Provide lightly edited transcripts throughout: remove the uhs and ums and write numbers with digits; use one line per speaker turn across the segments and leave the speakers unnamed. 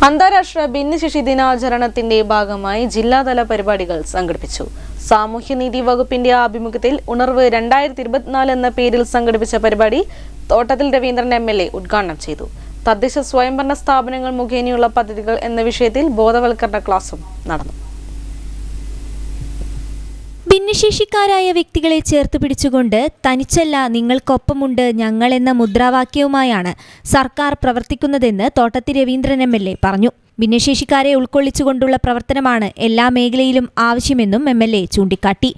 അന്താരാഷ്ട്ര ഭിന്നശേഷി ദിനാചരണത്തിന്റെ ഭാഗമായി ജില്ലാതല പരിപാടികൾ സംഘടിപ്പിച്ചു. സാമൂഹ്യനീതി വകുപ്പിന്റെ ആഭിമുഖ്യത്തിൽ ഉണർവ് 2024 എന്ന പേരിൽ സംഘടിപ്പിച്ച പരിപാടി തോട്ടത്തിൽ രവീന്ദ്രൻ MLA ഉദ്ഘാടനം ചെയ്തു. തദ്ദേശ സ്വയംഭരണ സ്ഥാപനങ്ങൾ മുഖേനയുള്ള പദ്ധതികൾ എന്ന വിഷയത്തിൽ ബോധവൽക്കരണ ക്ലാസും നടന്നു.
ഭിന്നശേഷിക്കാരായ വ്യക്തികളെ ചേർത്ത് പിടിച്ചുകൊണ്ട് തനിച്ചല്ല നിങ്ങൾക്കൊപ്പമുണ്ട് ഞങ്ങൾ എന്ന മുദ്രാവാക്യവുമായാണ് സർക്കാർ പ്രവർത്തിക്കുന്നതെന്ന് തോട്ടത്തിൽ രവീന്ദ്രൻ MLA പറഞ്ഞു. ഭിന്നശേഷിക്കാരെ ഉൾക്കൊള്ളിച്ചുകൊണ്ടുള്ള പ്രവർത്തനമാണ് എല്ലാ മേഖലയിലും ആവശ്യമെന്നും MLA ചൂണ്ടിക്കാട്ടി.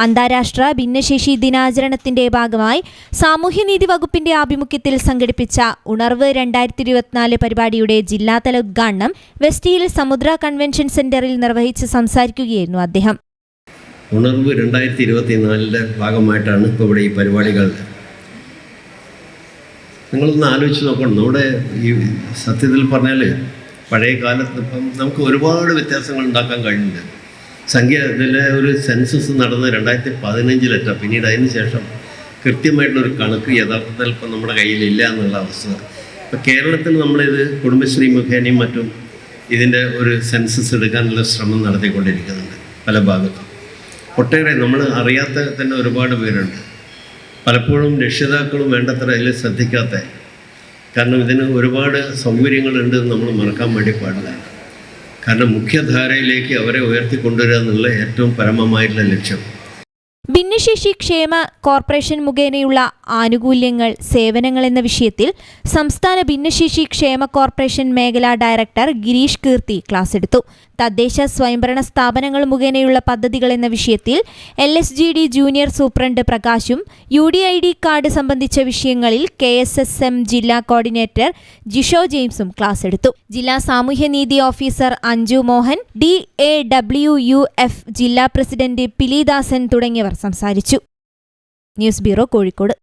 അന്താരാഷ്ട്ര ഭിന്നശേഷി ദിനാചരണത്തിന്റെ ഭാഗമായി സാമൂഹ്യനീതി വകുപ്പിന്റെ ആഭിമുഖ്യത്തിൽ സംഘടിപ്പിച്ച ഉണർവ് 2024 പരിപാടിയുടെ ജില്ലാതല ഉദ്ഘാടനം വെസ്റ്റ് ഹിൽ സമുദ്ര കൺവെൻഷൻ സെന്ററിൽ നിർവഹിച്ച് സംസാരിക്കുകയായിരുന്നു അദ്ദേഹം.
ഉണർവ് 2024 ഭാഗമായിട്ടാണ് ഇപ്പോൾ ഇവിടെ ഈ പരിപാടികൾ. നിങ്ങളൊന്ന് ആലോചിച്ച് നോക്കണം. നമ്മുടെ ഈ സത്യത്തിൽ പറഞ്ഞാൽ പഴയ കാലത്ത് ഇപ്പം നമുക്ക് ഒരുപാട് വ്യത്യാസങ്ങൾ ഉണ്ടാക്കാൻ കഴിയുന്നുണ്ട്. ഇതിലെ ഒരു സെൻസസ് നടന്ന് 2015 പിന്നീട് അതിന് ശേഷം കൃത്യമായിട്ടുള്ളൊരു കണക്ക് യഥാർത്ഥത്തിൽ ഇപ്പം നമ്മുടെ കയ്യിലില്ല എന്നുള്ള അവസ്ഥ. ഇപ്പം കേരളത്തിൽ നമ്മളിത് കുടുംബശ്രീ മുഖേനയും മറ്റും ഇതിൻ്റെ ഒരു സെൻസസ് എടുക്കാനുള്ള ശ്രമം നടത്തിക്കൊണ്ടിരിക്കുന്നുണ്ട് പല ഭാഗത്തും. ഒട്ടേറെ നമ്മൾ അറിയാത്ത തന്നെ ഒരുപാട് പേരുണ്ട്. പലപ്പോഴും രക്ഷിതാക്കളും വേണ്ടത്ര അതിൽ ശ്രദ്ധിക്കാത്ത, കാരണം ഇതിന് ഒരുപാട് സൗകര്യങ്ങളുണ്ട് നമ്മൾ മറക്കാൻ വേണ്ടി പാടില്ല. കാരണം മുഖ്യധാരയിലേക്ക് അവരെ ഉയർത്തിക്കൊണ്ടുവരിക എന്നുള്ള ഏറ്റവും പരമമായിട്ടുള്ള ലക്ഷ്യം.
ഭിന്നശേഷി ക്ഷേമ കോർപ്പറേഷൻ മുഖേനയുള്ള ആനുകൂല്യങ്ങൾ, സേവനങ്ങൾ എന്ന വിഷയത്തിൽ സംസ്ഥാന ഭിന്നശേഷി ക്ഷേമ കോർപ്പറേഷൻ മേഖലാ ഡയറക്ടർ ഗിരീഷ് കീർത്തി ക്ലാസ് എടുത്തു. തദ്ദേശ സ്വയംഭരണ സ്ഥാപനങ്ങൾ മുഖേനയുള്ള പദ്ധതികൾ എന്ന വിഷയത്തിൽ LSGD ജൂനിയർ സൂപ്രണ്ട് പ്രകാശും UDID കാർഡ് സംബന്ധിച്ച വിഷയങ്ങളിൽ KSSM ജില്ലാ കോർഡിനേറ്റർ ജിഷോ ജെയിംസും ക്ലാസ് എടുത്തു. ജില്ലാ സാമൂഹ്യനീതി ഓഫീസർ അഞ്ജു മോഹൻ, DAWUF ജില്ലാ പ്രസിഡന്റ് പിലിദാസൻ തുടങ്ങിയവർ സംസാരിച്ചു. News bureau, Kozhikode.